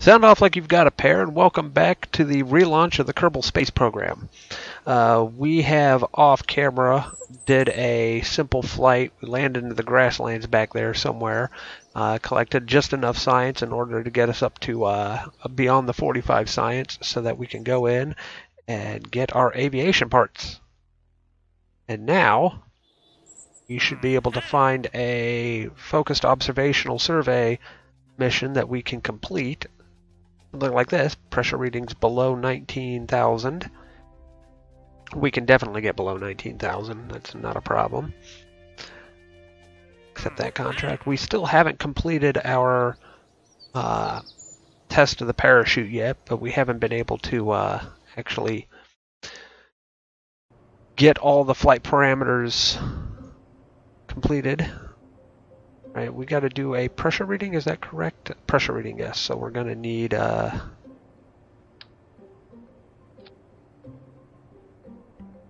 Sound off like you've got a pair, and welcome back to the relaunch of the Kerbal Space Program. We have off camera did a simple flight. We landed into the grasslands back there somewhere, collected just enough science in order to get us up to beyond the 45 science so that we can go in and get our aviation parts. And now you should be able to find a focused observational survey mission that we can complete. Look like this. Pressure readings below 19,000. We can definitely get below 19,000. That's not a problem. Accept that contract. We still haven't completed our test of the parachute yet, but we haven't been able to actually get all the flight parameters completed. Right, we got to do a pressure reading, is that correct? Pressure reading, yes. So we're going to need we're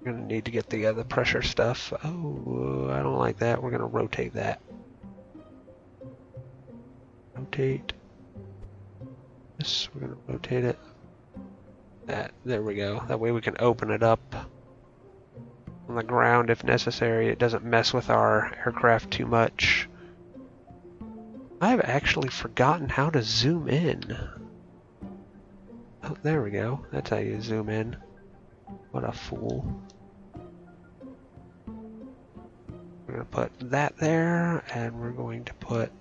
going to need to get the pressure stuff. Oh, I don't like that. We're going to rotate that. Rotate. This, we're going to rotate it. That, there we go. That way we can open it up on the ground if necessary. It doesn't mess with our aircraft too much. I've actually forgotten how to zoom in. Oh, there we go. That's how you zoom in. What a fool. We're going to put that there, and we're going to put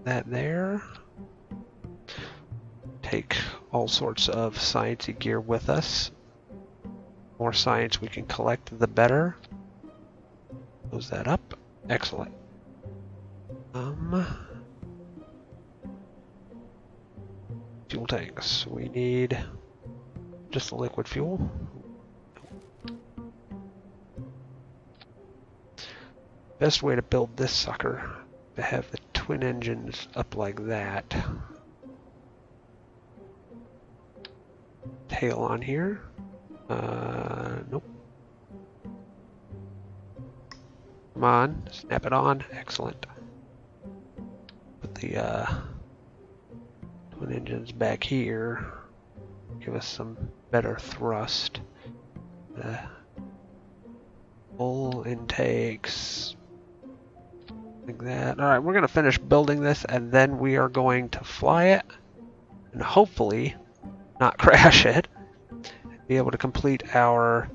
that there. Take all sorts of sciencey gear with us. The more science we can collect, the better. Close that up. Excellent. Fuel tanks. We need just the liquid fuel. Best way to build this sucker to have the twin engines up like that. Tail on here. Nope. Come on, snap it on. Excellent. Put the twin engines back here. Give us some better thrust. Full intakes. Like that. Alright, we're going to finish building this and then we are going to fly it and hopefully not crash it. And be able to complete our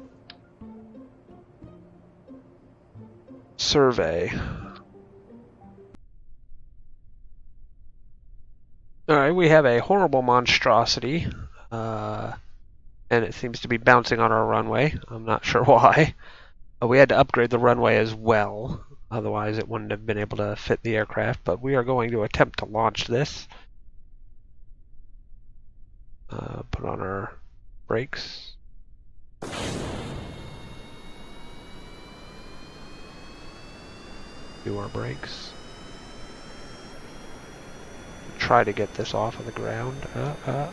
survey. Alright, we have a horrible monstrosity, and it seems to be bouncing on our runway. I'm not sure why. We had to upgrade the runway as well, otherwise it wouldn't have been able to fit the aircraft, but we are going to attempt to launch this. Put on our brakes. Do our brakes. Try to get this off of the ground. No, no,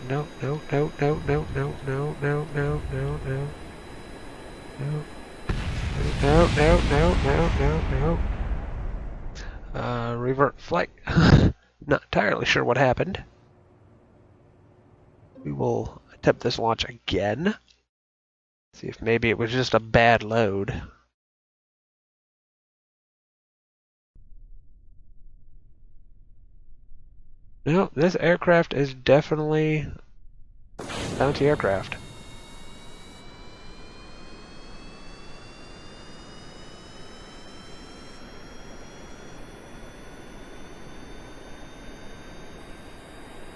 no, no, no, no, no, no, no, no, no, no, no. No, no, no, no, no, no. Revert flight. Not entirely sure what happened. We will attempt this launch again. See if maybe it was just a bad load. No, this aircraft is definitely bounty aircraft.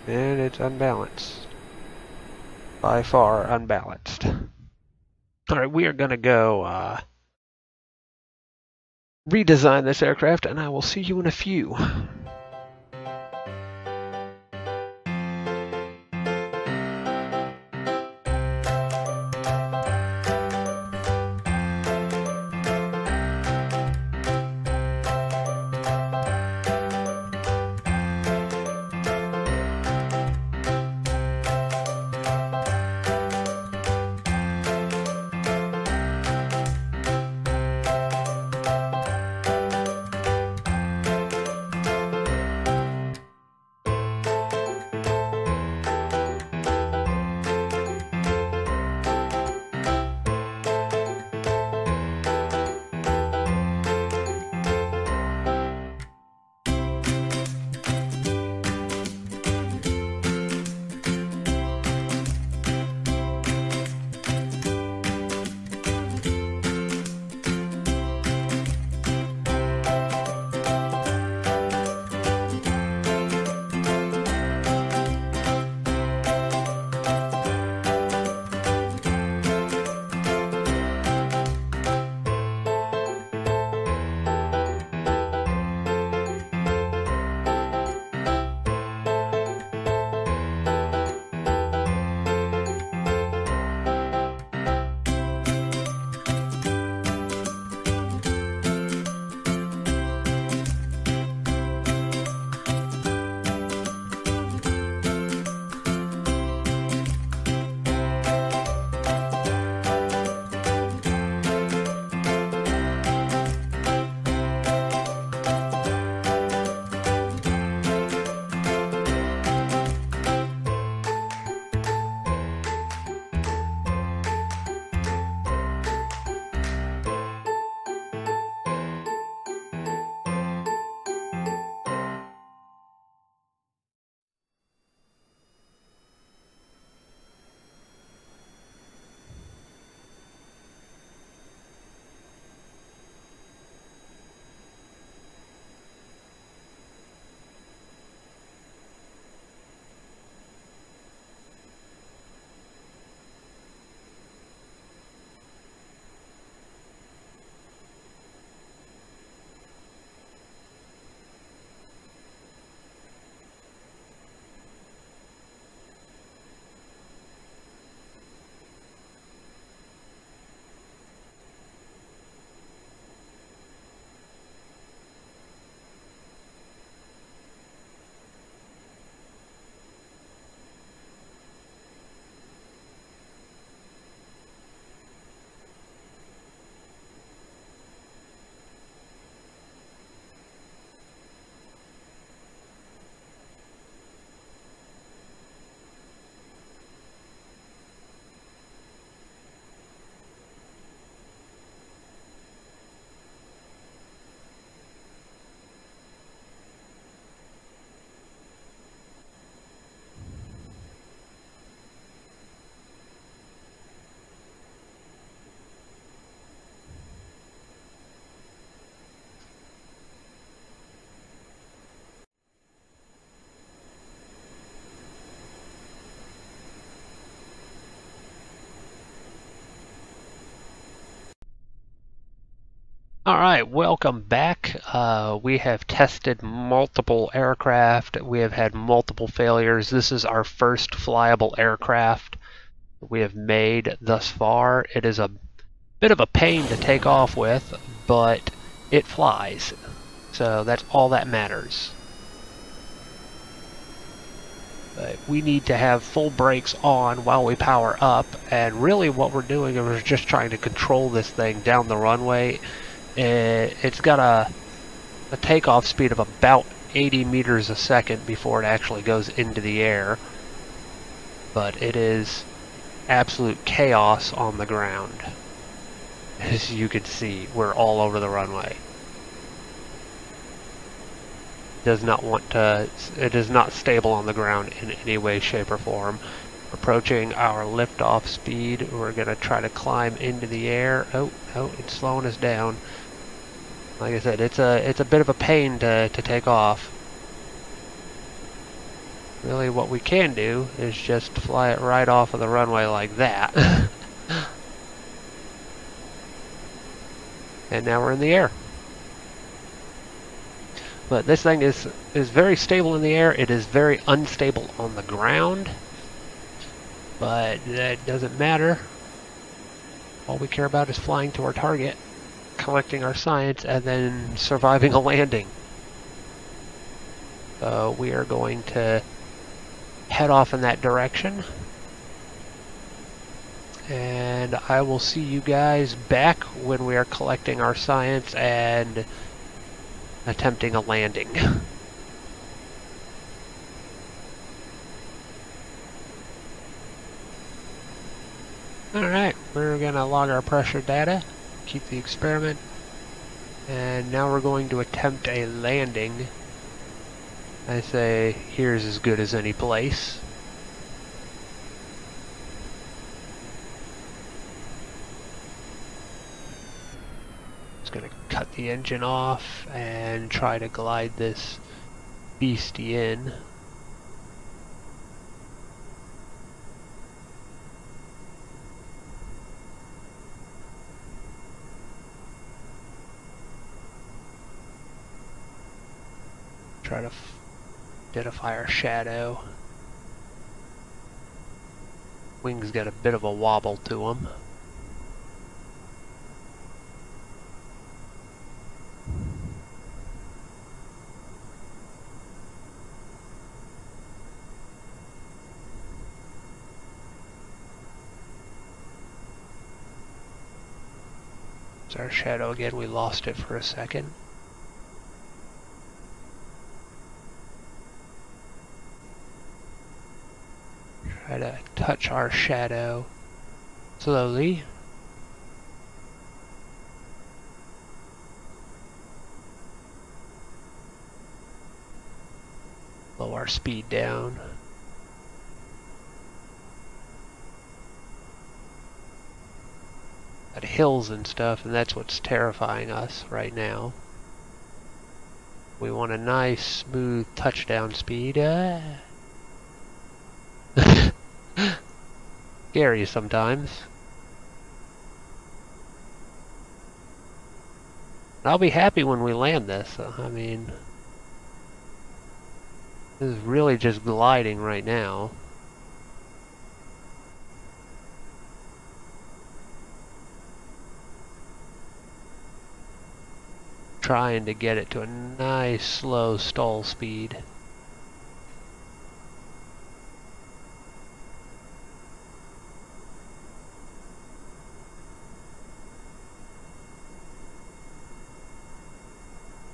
And it's unbalanced. By far unbalanced. Alright, we are going to go redesign this aircraft, and I will see you in a few. Alright, welcome back. We have tested multiple aircraft. We have had multiple failures. This is our first flyable aircraft we have made thus far. It is a bit of a pain to take off with, but it flies. So that's all that matters. But we need to have full brakes on while we power up, and really what we're doing is we're just trying to control this thing down the runway. It's got a takeoff speed of about 80 meters a second before it actually goes into the air. But it is absolute chaos on the ground. As you can see, we're all over the runway. It is not stable on the ground in any way, shape, or form. Approaching our liftoff speed, we're going to try to climb into the air. Oh, it's slowing us down. Like I said, it's a bit of a pain to take off. Really, what we can do is just fly it right off of the runway like that. And now we're in the air. But this thing is very stable in the air. It is very unstable on the ground. But that doesn't matter. All we care about is flying to our target, collecting our science, and then surviving a landing. So we are going to head off in that direction. And I will see you guys back when we are collecting our science and attempting a landing. Alright, we're going to log our pressure data, keep the experiment, and now we're going to attempt a landing. I say, here's as good as any place. Just going to cut the engine off and try to glide this beastie in. Try to identify our shadow. Wings got a bit of a wobble to them. It's our shadow again. We lost it for a second. Try to touch our shadow slowly. Slow our speed down. Got hills and stuff, and that's what's terrifying us right now. We want a nice, smooth touchdown speed. Scary sometimes. I'll be happy when we land this. I mean, this is really just gliding right now. Trying to get it to a nice, slow stall speed.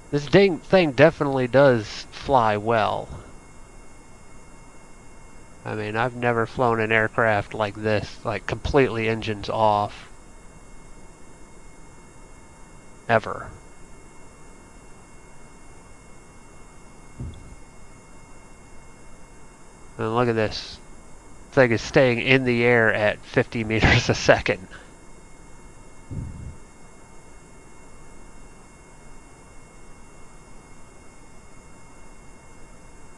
This thing definitely does fly well. I mean, I've never flown an aircraft like this, like completely engines off. Ever. And look at this. This thing is staying in the air at 50 meters a second.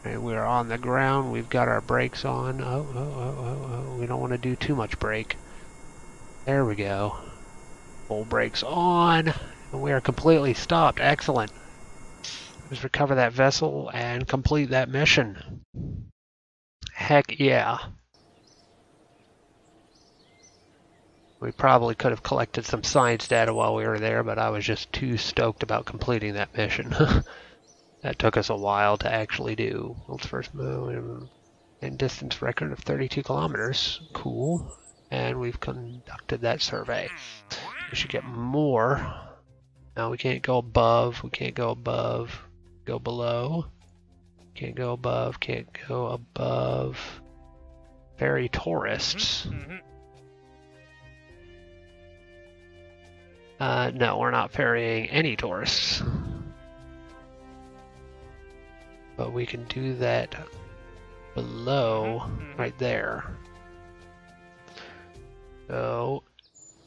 And we're on the ground. We've got our brakes on. Oh. We don't want to do too much brake. There we go. Full brakes on. We are completely stopped. Excellent. Let's recover that vessel and complete that mission. Heck yeah. We probably could have collected some science data while we were there, but I was just too stoked about completing that mission. That took us a while to actually do. Let's first move. And distance record of 32 kilometers. Cool. And we've conducted that survey. We should get more. Now we can't go above. We can't go above. Go below. Can't go above. Can't go above. Ferry tourists. No, we're not ferrying any tourists. But we can do that below, right there. So,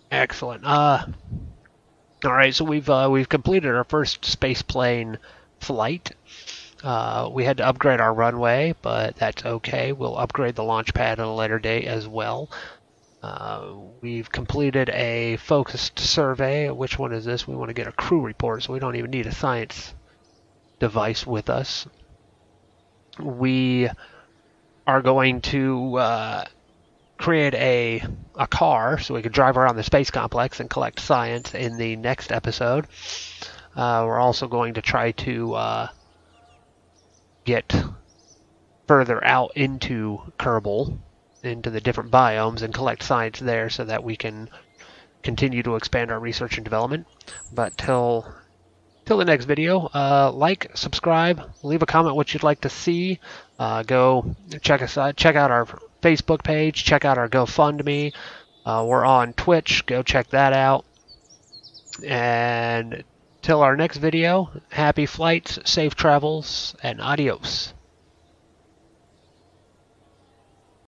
excellent. All right, so we've completed our first space plane flight. We had to upgrade our runway, but that's okay. We'll upgrade the launch pad at a later date as well. We've completed a focused survey. Which one is this? We want to get a crew report, so we don't even need a science device with us. We are going to create a car so we can drive around the space complex and collect science in the next episode. We're also going to try to get further out into Kerbal, into the different biomes, and collect science there so that we can continue to expand our research and development. But till the next video, like, subscribe, leave a comment what you'd like to see. Go check us out. Check out our Facebook page. Check out our GoFundMe. We're on Twitch. Go check that out. And till our next video, happy flights, safe travels, and adios.